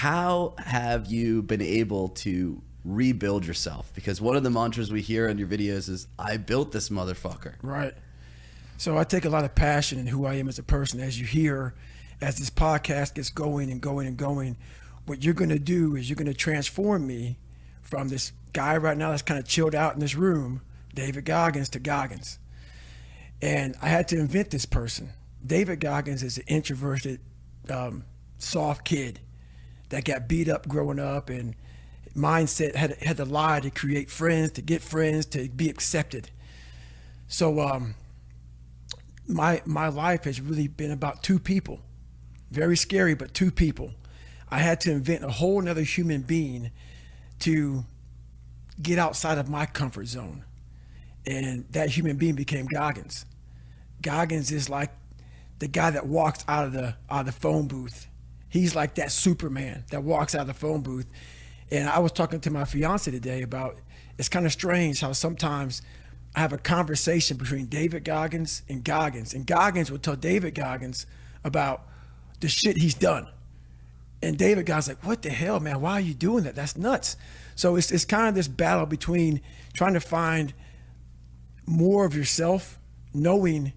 how have you been able to rebuild yourself? Because one of the mantras we hear in your videos is, I built this motherfucker. Right. So I take a lot of passion in who I am as a person. As you hear, as this podcast gets going and going and going, what you're going to do is you're going to transform me from this guy right now that's kind of chilled out in this room, David Goggins, to Goggins. And I had to invent this person. David Goggins is an introverted, soft kid that got beat up growing up, and mindset had to lie to create friends, to get friends, to be accepted. So my life has really been about two people. Very scary, but two people. I had to invent a whole nother human being to get outside of my comfort zone. And that human being became Goggins. Goggins is like the guy that walks out of the phone booth. He's like that Superman that walks out of the phone booth. And I was talking to my fiance today about, it's kind of strange how sometimes I have a conversation between David Goggins, and Goggins will tell David Goggins about the shit he's done. And David Goggins like, what the hell, man? Why are you doing that? That's nuts. So it's kind of this battle between trying to find more of yourself, knowing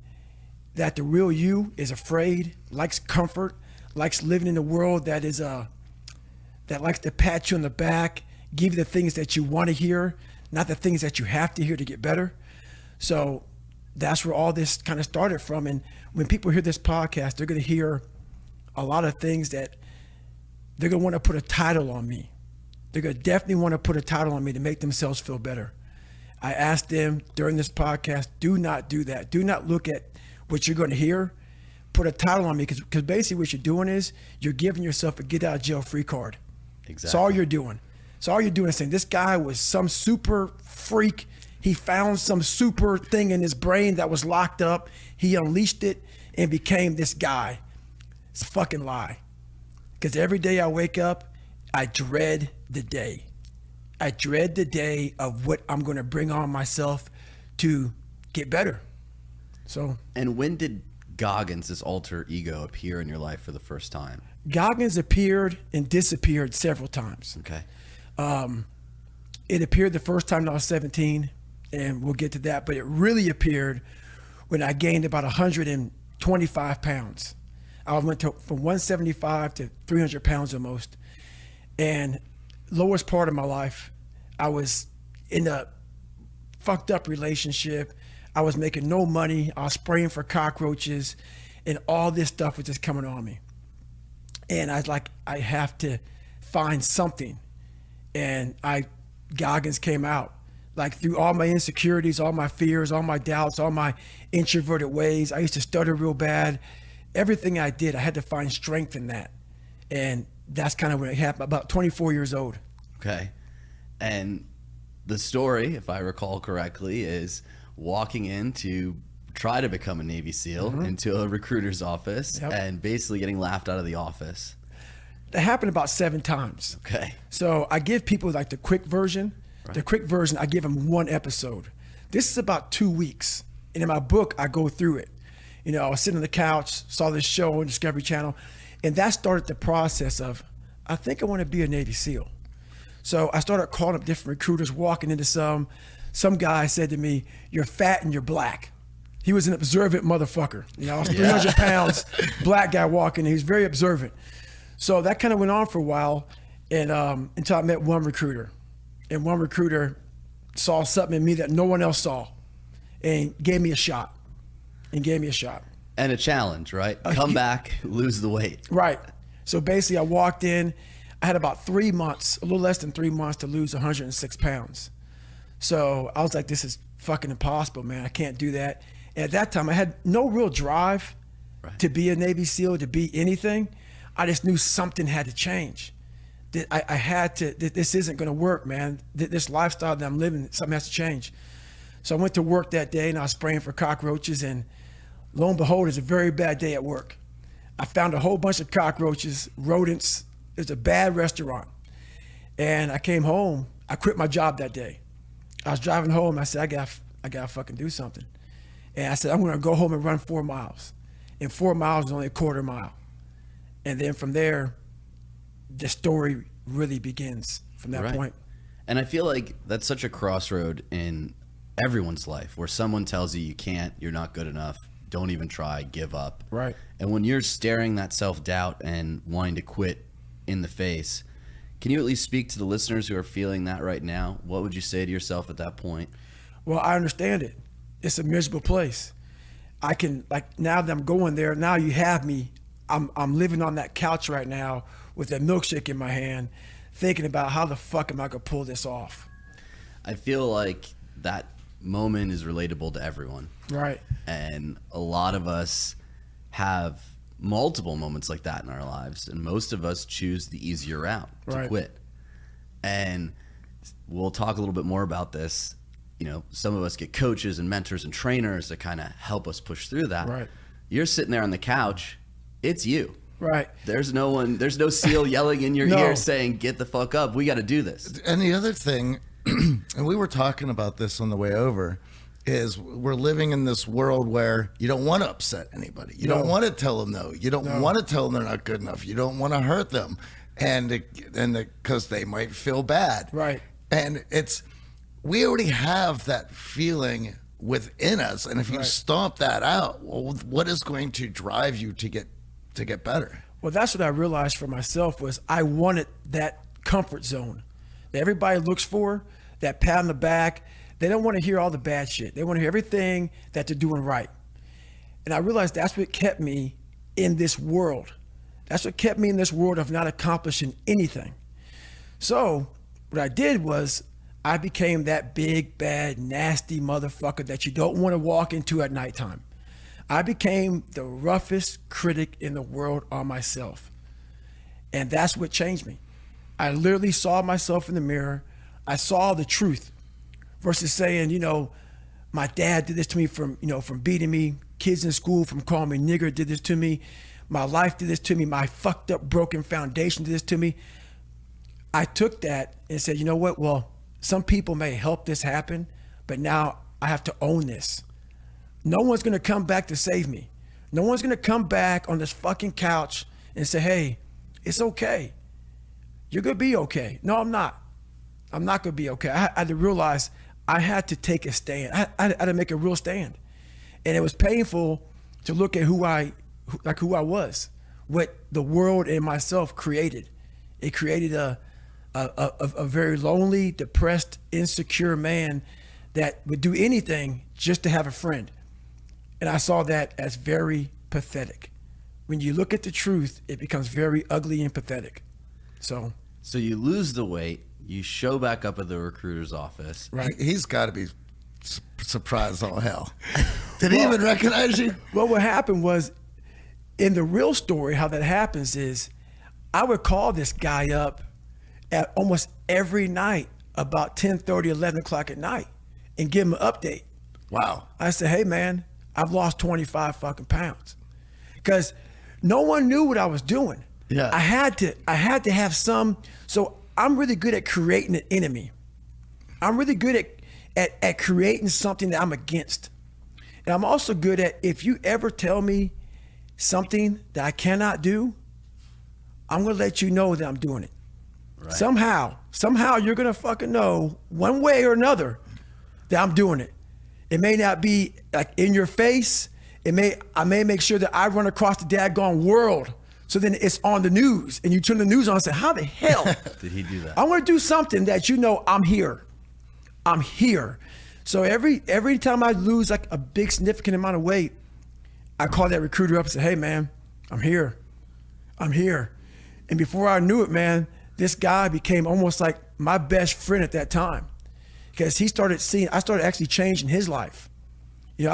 that the real you is afraid, likes comfort, likes living in a world that is that likes to pat you on the back, give you the things that you want to hear, not the things that you have to hear to get better. So that's where all this kind of started from. And when people hear this podcast, they're going to hear a lot of things that they're going to want to put a title on me. They're going to definitely want to put a title on me to make themselves feel better. I asked them during this podcast, do not do that. Do not look at what you're going to hear. Put a title on me, because basically what you're doing is you're giving yourself a get out of jail free card. Exactly. That's all you're doing. So all you're doing is saying, this guy was some super freak. He found some super thing in his brain that was locked up. He unleashed it and became this guy. It's a fucking lie. Because every day I wake up, I dread the day. I dread the day of what I'm going to bring on myself to get better. So. And when did Goggins, this alter ego, appear in your life for the first time? Goggins appeared and disappeared several times. Okay. It appeared the first time when I was 17, and we'll get to that, but it really appeared when I gained about 125 pounds. I went from 175 to 300 pounds almost. And lowest part of my life, I was in a fucked up relationship. I was making no money. I was spraying for cockroaches, and all this stuff was just coming on me. And I was like, I have to find something. And Goggins came out. Like, through all my insecurities, all my fears, all my doubts, all my introverted ways. I used to stutter real bad. Everything I did, I had to find strength in that. And that's kind of when it happened, about 24 years old. Okay. And the story, if I recall correctly, is walking in to try to become a Navy SEAL into a recruiter's office and basically getting laughed out of the office. That happened about 7 times. Okay. So I give people like the quick version. Right. The quick version, I give them 1 episode. This is about 2 weeks. And in my book, I go through it. You know, I was sitting on the couch, saw this show on Discovery Channel, and that started the process of, I think I want to be a Navy SEAL. So I started calling up different recruiters, walking into some guy said to me, you're fat and you're black. He was an observant motherfucker. You know, I was 300 pounds, black guy walking, and he was very observant. So that kind of went on for a while, and until I met one recruiter. And one recruiter saw something in me that no one else saw and gave me a shot. And a challenge, right? Come back, lose the weight. Right. So basically I walked in, I had about 3 months, a little less than 3 months to lose 106 pounds. So I was like, this is fucking impossible, man. I can't do that. And at that time I had no real drive to be a Navy SEAL, to be anything. I just knew something had to change. I had to, this isn't going to work, man. This lifestyle that I'm living, something has to change. So I went to work that day and I was spraying for cockroaches, and lo and behold, it's a very bad day at work. I found a whole bunch of cockroaches, rodents. It was a bad restaurant. And I came home. I quit my job that day. I was driving home. I said, I got to fucking do something. And I said, I'm going to go home and run 4 miles. And 4 miles is only a quarter mile. And then from there, the story really begins from that Right. point. And I feel like that's such a crossroad in everyone's life where someone tells you you can't, you're not good enough, don't even try, give up. Right. And when you're staring that self-doubt and wanting to quit in the face, can you at least speak to the listeners who are feeling that right now? What would you say to yourself at that point? Well, I understand it. It's a miserable place. I can, like, now that I'm going there, now you have me. I'm living on that couch right now with a milkshake in my hand, thinking about how the fuck am I gonna pull this off? I feel like that moment is relatable to everyone. Right. And a lot of us have multiple moments like that in our lives, and most of us choose the easier route to Right. quit. And we'll talk a little bit more about this. You know, some of us get coaches and mentors and trainers that kind of help us push through that. Right. You're sitting there on the couch, it's you. Right. There's no SEAL yelling in your No. ear saying, get the fuck up, we got to do this. And the other thing, and we were talking about this on the way over, is we're living in this world where you don't want to upset anybody. You don't want to tell them no. You don't want to tell them they're not good enough. You don't want to hurt them, and because they might feel bad. Right. And we already have that feeling within us, and if you stomp that out, well, what is going to drive you to get better? Well, that's what I realized for myself was I wanted that comfort zone that everybody looks for, that pat on the back. They don't want to hear all the bad shit. They want to hear everything that they're doing right. And I realized that's what kept me in this world. That's what kept me in this world of not accomplishing anything. So what I did was I became that big, bad, nasty motherfucker that you don't want to walk into at nighttime. I became the roughest critic in the world on myself. And that's what changed me. I literally saw myself in the mirror. I saw the truth versus saying, my dad did this to me from beating me, kids in school from calling me nigger did this to me, my life did this to me, my fucked up broken foundation did this to me. I took that and said, you know what? Well, some people may help this happen, but now I have to own this. No one's gonna come back to save me. No one's gonna come back on this fucking couch and say, hey, it's okay. You're gonna be okay. No, I'm not. I'm not gonna be okay. I had to realize I had to take a stand. I had to make a real stand. And it was painful to look at who I was, what the world and myself created. It created a very lonely, depressed, insecure man that would do anything just to have a friend. And I saw that as very pathetic. When you look at the truth, it becomes very ugly and pathetic. So you lose the weight, you show back up at the recruiter's office. right. He's got to be surprised all hell. Did he even recognize you? Well, what happened was, in the real story, how that happens is I would call this guy up at almost every night about 10:30, 11 o'clock at night and give him an update. Wow. I said, hey, man, I've lost 25 fucking pounds. Because no one knew what I was doing. Yeah. I had to have some. So I'm really good at creating an enemy. I'm really good at creating something that I'm against. And I'm also good at, if you ever tell me something that I cannot do, I'm going to let you know that I'm doing it. Right. Somehow you're going to fucking know one way or another that I'm doing it. It may not be like in your face. I may make sure that I run across the daggone world. So then it's on the news and you turn the news on and say, how the hell Did he do that? I want to do something that I'm here. I'm here. So every time I lose like a big significant amount of weight, I call that recruiter up and say, hey man, I'm here. I'm here. And before I knew it, man, this guy became almost like my best friend at that time. Because I started actually changing his life. He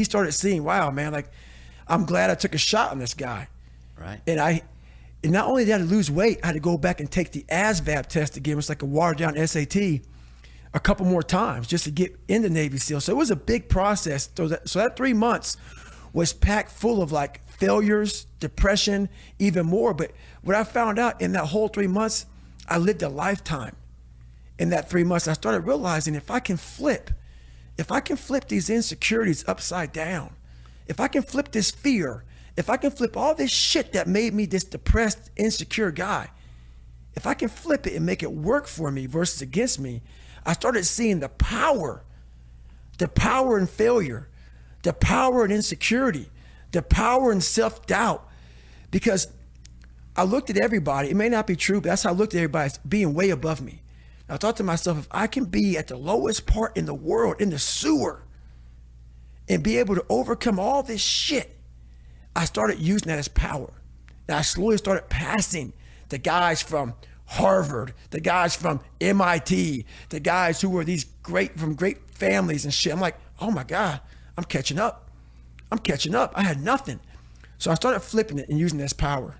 started seeing, wow, man, like I'm glad I took a shot on this guy. Right. And not only did I lose weight, I had to go back and take the ASVAB test again. It's like a watered down SAT a couple more times just to get in the Navy SEAL. So it was a big process. So that 3 months was packed full of like failures, depression, even more. But what I found out in that whole 3 months, I lived a lifetime. In that 3 months, I started realizing if I can flip these insecurities upside down, if I can flip this fear, if I can flip all this shit that made me this depressed, insecure guy, if I can flip it and make it work for me versus against me, I started seeing the power in failure, the power in insecurity, the power in self-doubt. Because I looked at everybody, it may not be true, but that's how I looked at everybody as being way above me. I thought to myself, if I can be at the lowest part in the world, in the sewer, and be able to overcome all this shit, I started using that as power. And I slowly started passing the guys from Harvard, the guys from MIT, the guys who were from great families and shit. I'm like, oh my God, I'm catching up. I had nothing. So I started flipping it and using it as power.